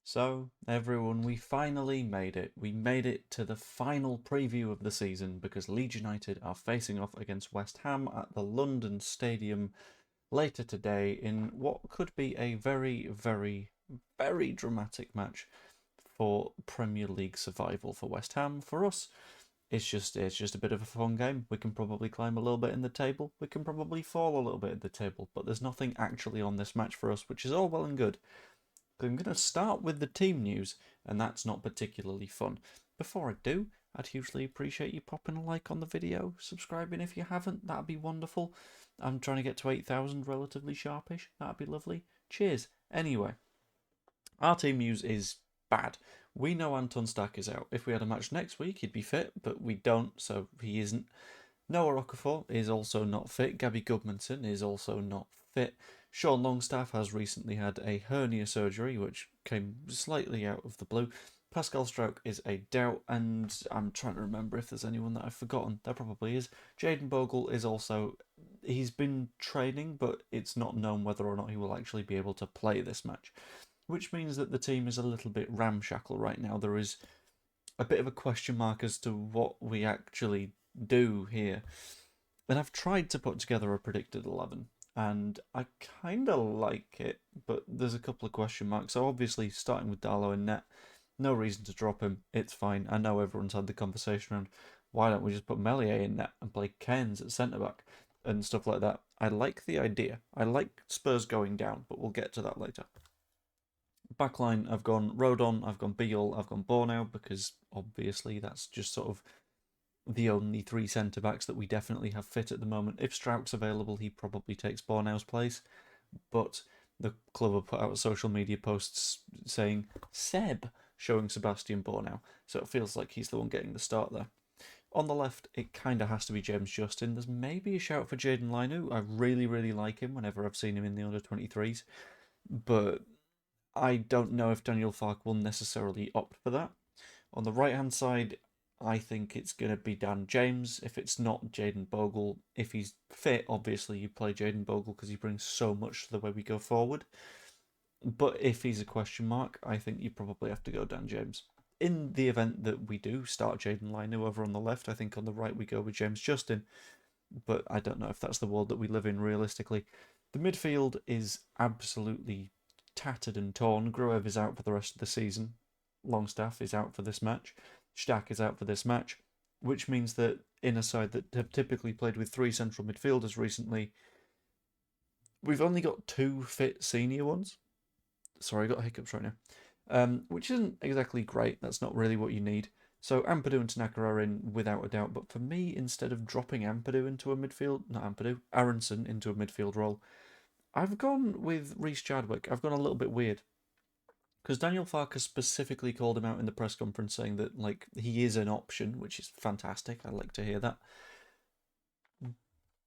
So, everyone, we finally made it. We made it to the final preview of the season because Leeds United are facing off against West Ham at the London Stadium later today in what could be a very, very, very dramatic match for Premier League survival for West Ham. For us, it's just a bit of a fun game. We can probably climb a little bit in the table. We can probably fall a little bit in the table, but there's nothing actually on this match for us, which is all well and good. I'm going to start with the team news, and that's not particularly fun. Before I do, I'd hugely appreciate you popping a like on the video, subscribing if you haven't, that'd be wonderful. I'm trying to get to 8,000 relatively sharpish, that'd be lovely. Cheers. Anyway, our team news is bad. We know Anton Stack is out. If we had a match next week, he'd be fit, but we don't, so he isn't. Noah Okafor is also not fit. Gabby Gudmundsson is also not fit. Sean Longstaff has recently had a hernia surgery, which came slightly out of the blue. Pascal Struijk is a doubt, and I'm trying to remember if there's anyone that I've forgotten. There probably is. Jayden Bogle is also. He's been training, but it's not known whether or not he will actually be able to play this match, which means that the team is a little bit ramshackle right now. There is a bit of a question mark as to what we actually do here. And I've tried to put together a predicted 11, and I kind of like it, but there's a couple of question marks. So, obviously, starting with Darlow in net, no reason to drop him. It's fine. I know everyone's had the conversation around why don't we just put Meslier in net and play Cairns at centre back and stuff like that. I like the idea. I like Spurs going down, but we'll get to that later. Backline, I've gone Rodon, I've gone Beale, I've gone Bornau because obviously that's just sort of the only three centre backs that we definitely have fit at the moment. If Struijk's available, he probably takes Bornau's place, but the club have put out social media posts saying Seb showing Sebastian Bornau, so it feels like he's the one getting the start there. On the left, it kind of has to be James Justin. There's maybe a shout for Jaden Linu. I really, really like him whenever I've seen him in the under 23s, but I don't know if Daniel Farke will necessarily opt for that. On the right hand side, I think it's going to be Dan James. If it's not Jayden Bogle, if he's fit, obviously you play Jayden Bogle because he brings so much to the way we go forward. But if he's a question mark, I think you probably have to go Dan James. In the event that we do start Jaden Linu over on the left, I think on the right we go with James Justin. But I don't know if that's the world that we live in realistically. The midfield is absolutely tattered and torn. Gruev is out for the rest of the season. Longstaff is out for this match. Stack is out for this match, which means that in a side that have typically played with three central midfielders recently, we've only got two fit senior ones. Sorry, I got hiccups right now. Which isn't exactly great. That's not really what you need. So Ampadu and Tanaka are in without a doubt. But for me, instead of dropping Ampadu into a midfield, not Ampadu, Aronson into a midfield role, I've gone with Rhys Chadwick. I've gone a little bit weird because Daniel Farke specifically called him out in the press conference saying that like he is an option, which is fantastic. I like to hear that.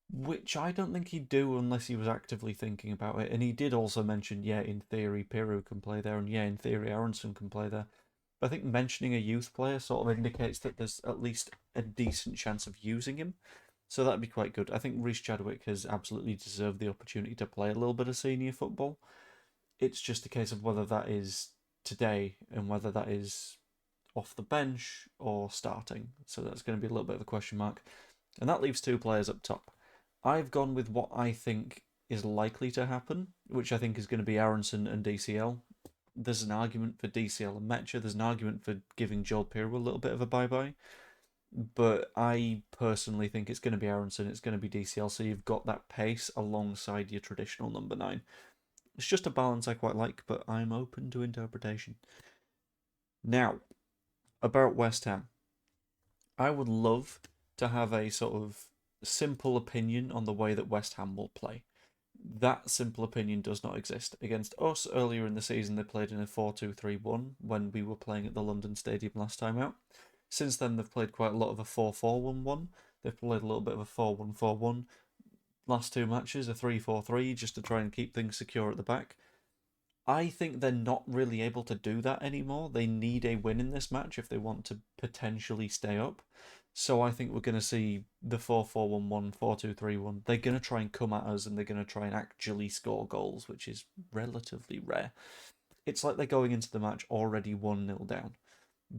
Which I don't think he'd do unless he was actively thinking about it. And he did also mention, yeah, in theory, Piru can play there, and yeah, in theory, Aronson can play there. But I think mentioning a youth player sort of indicates that there's at least a decent chance of using him. So that'd be quite good. I think Rhys Chadwick has absolutely deserved the opportunity to play a little bit of senior football. It's just a case of whether that is today and whether that is off the bench or starting. So that's going to be a little bit of a question mark. And that leaves two players up top. I've gone with what I think is likely to happen, which I think is going to be Aronson and DCL. There's an argument for DCL and Metcha. There's an argument for giving Joel Piru a little bit of a bye-bye. But I personally think it's going to be Aronson, it's going to be DCL, so you've got that pace alongside your traditional number 9. It's just a balance I quite like, but I'm open to interpretation. Now, about West Ham. I would love to have a sort of simple opinion on the way that West Ham will play. That simple opinion does not exist. Against us earlier in the season, they played in a 4-2-3-1 when we were playing at the London Stadium last time out. Since then, they've played quite a lot of a 4-4-1-1. They've played a little bit of a 4-1-4-1. Last two matches, a 3-4-3, just to try and keep things secure at the back. I think they're not really able to do that anymore. They need a win in this match if they want to potentially stay up. So I think we're going to see the 4-4-1-1, 4-2-3-1. They're going to try and come at us and they're going to try and actually score goals, which is relatively rare. it's like they're going into the match already 1-0 down,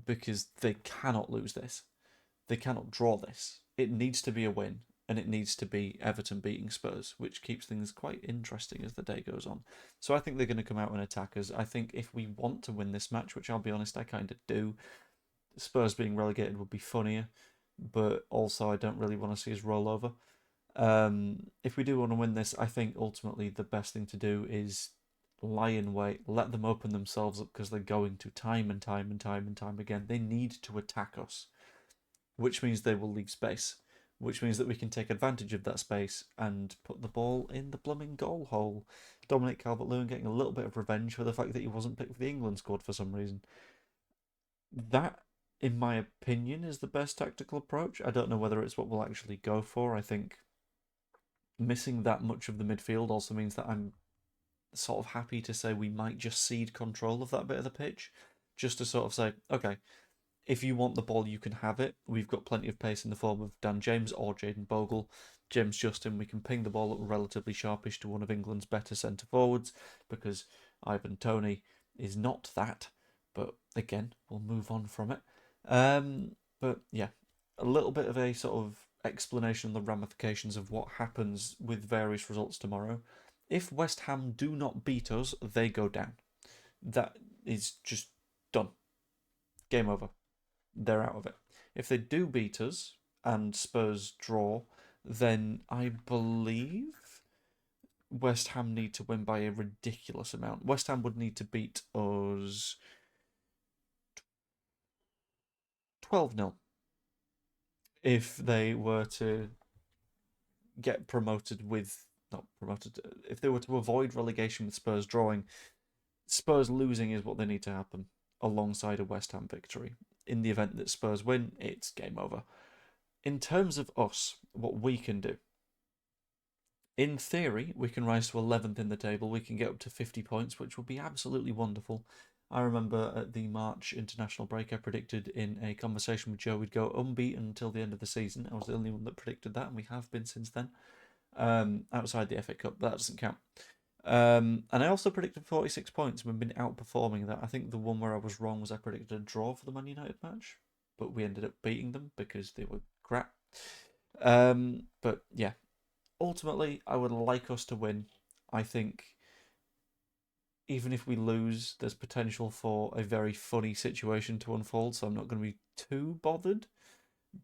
because they cannot lose this. They cannot draw this. It needs to be a win, and it needs to be Everton beating Spurs, which keeps things quite interesting as the day goes on. So I think they're going to come out and attack us. I think if we want to win this match, which I'll be honest, I kind of do, Spurs being relegated would be funnier, but also I don't really want to see us roll over. If we do want to win this, I think ultimately the best thing to do is lie in wait, let them open themselves up, because they're going to time and time and time and time again. They need to attack us, which means they will leave space, which means that we can take advantage of that space and put the ball in the blooming goal hole. Dominic Calvert-Lewin getting a little bit of revenge for the fact that he wasn't picked for the England squad for some reason. That, in my opinion, is the best tactical approach. I don't know whether it's what we'll actually go for. I think missing that much of the midfield also means that I'm sort of happy to say we might just cede control of that bit of the pitch, just to sort of say, okay, if you want the ball, you can have it. We've got plenty of pace in the form of Dan James or Jayden Bogle. James Justin, we can ping the ball up relatively sharpish to one of England's better centre forwards, because Ivan Toney is not that. But again, we'll move on from it. But yeah, a little bit of a sort of explanation of the ramifications of what happens with various results tomorrow. If West Ham do not beat us, they go down. That is just done. Game over. They're out of it. If they do beat us and Spurs draw, then I believe West Ham need to win by a ridiculous amount. West Ham would need to beat us 12-0 if they were to get promoted with... Not promoted. If they were to avoid relegation with Spurs drawing, Spurs losing is what they need to happen alongside a West Ham victory. In the event that Spurs win, it's game over. In terms of us, what we can do, in theory, we can rise to 11th in the table. We can get up to 50 points, which would be absolutely wonderful. I remember at the March international break, I predicted in a conversation with Joe we'd go unbeaten until the end of the season. I was the only one that predicted that, and we have been since then. Outside the FA Cup, but that doesn't count. And I also predicted 46 points, and we've been outperforming that. I think the one where I was wrong was I predicted a draw for the Man United match, but we ended up beating them because they were crap. But yeah, ultimately, I would like us to win. I think even if we lose, there's potential for a very funny situation to unfold, so I'm not going to be too bothered.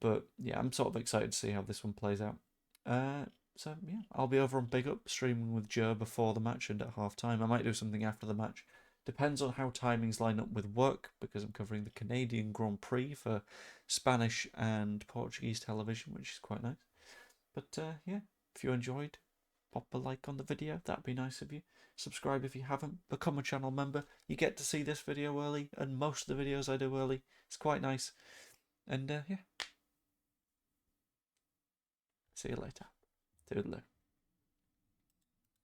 But yeah, I'm sort of excited to see how this one plays out. So yeah, I'll be over on Big Up streaming with Joe before the match and at half time. I might do something after the match. Depends on how timings line up with work, because I'm covering the Canadian Grand Prix for Spanish and Portuguese television, which is quite nice. But yeah, if you enjoyed, pop a like on the video. That'd be nice of you. Subscribe if you haven't. Become a channel member. You get to see this video early and most of the videos I do early. It's quite nice. And yeah. See you later. Toodaloo.